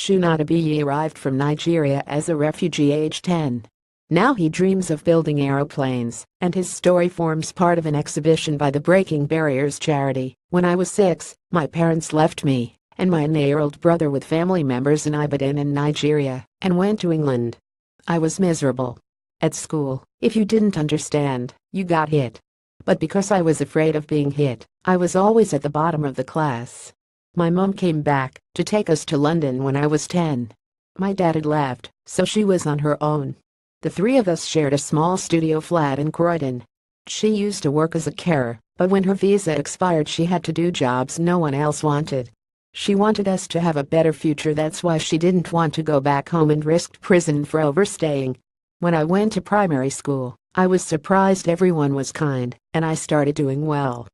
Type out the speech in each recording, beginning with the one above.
Sheun Odebiyi arrived from Nigeria as a refugee aged 10. Now he dreams of building aeroplanes, and his story forms part of an exhibition by the Breaking Barriers charity. When I was 6, my parents left me and my 9-year-old brother with family members in Ibadan in Nigeria and went to England. I was miserable. At school, if you didn't understand, you got hit. But because I was afraid of being hit, I was always at the bottom of the class. My mom came back to take us to London when I was 10. My dad had left, so she was on her own. The three of us shared a small studio flat in Croydon. She used to work as a carer, but when her visa expired she had to do jobs no one else wanted. She wanted us to have a better future, that's why she didn't want to go back home and risk prison for overstaying. When I went to primary school, I was surprised everyone was kind, and I started doing well.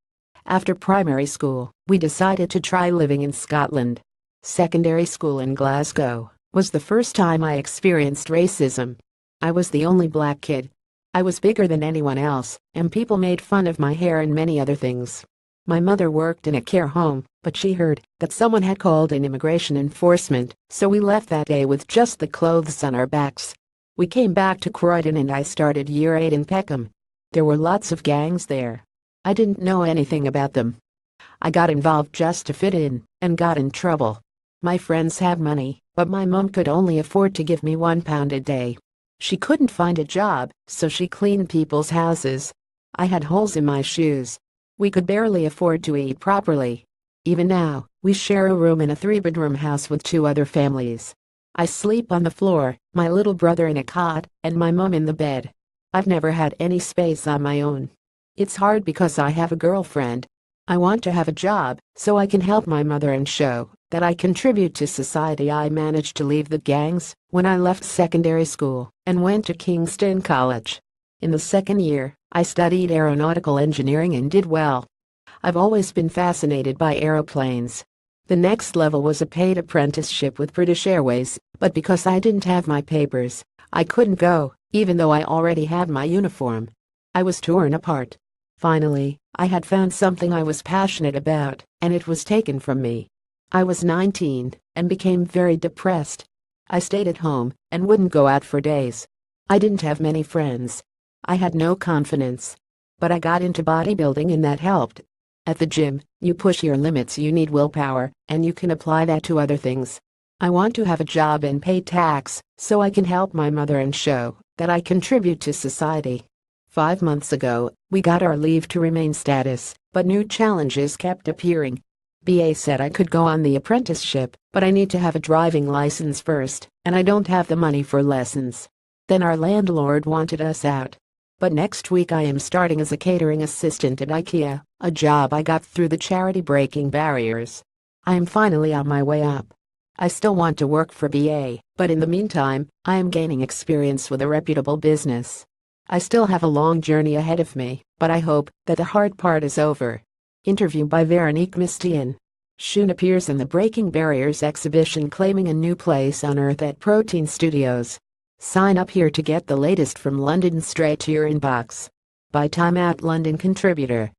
After primary school, we decided to try living in Scotland. Secondary school in Glasgow was the first time I experienced racism. I was the only black kid. I was bigger than anyone else, and people made fun of my hair and many other things. My mother worked in a care home, but she heard that someone had called in immigration enforcement, so we left that day with just the clothes on our backs. We came back to Croydon and I started year 8 in Peckham. There were lots of gangs there. I didn't know anything about them. I got involved just to fit in, and got in trouble. My friends had money, but my mom could only afford to give me £1 a day. She couldn't find a job, so she cleaned people's houses. I had holes in my shoes. We could barely afford to eat properly. Even now, we share a room in a 3-bedroom house with 2 other families. I sleep on the floor, my little brother in a cot, and my mom in the bed. I've never had any space on my own. It's hard because I have a girlfriend. I want to have a job so I can help my mother and show that I contribute to society. I managed to leave the gangs when I left secondary school and went to Kingston College. In the second year, I studied aeronautical engineering and did well. I've always been fascinated by aeroplanes. The next level was a paid apprenticeship with British Airways, but because I didn't have my papers, I couldn't go, even though I already had my uniform. I was torn apart. Finally, I had found something I was passionate about, and it was taken from me. I was 19 and became very depressed. I stayed at home and wouldn't go out for days. I didn't have many friends. I had no confidence. But I got into bodybuilding and that helped. At the gym, you push your limits, you need willpower, and you can apply that to other things. I want to have a job and pay tax so I can help my mother and show that I contribute to society. 5 months ago, we got our leave to remain status, but new challenges kept appearing. BA said I could go on the apprenticeship, but I need to have a driving license first, and I don't have the money for lessons. Then our landlord wanted us out. But next week I am starting as a catering assistant at IKEA, a job I got through the charity Breaking Barriers. I am finally on my way up. I still want to work for BA, but in the meantime, I am gaining experience with a reputable business. I still have a long journey ahead of me, but I hope that the hard part is over. Interview by Veronique Mistian. Sheun appears in the Breaking Barriers exhibition claiming a new place on Earth at Protein Studios. Sign up here to get the latest from London straight to your inbox. By Time Out London contributor.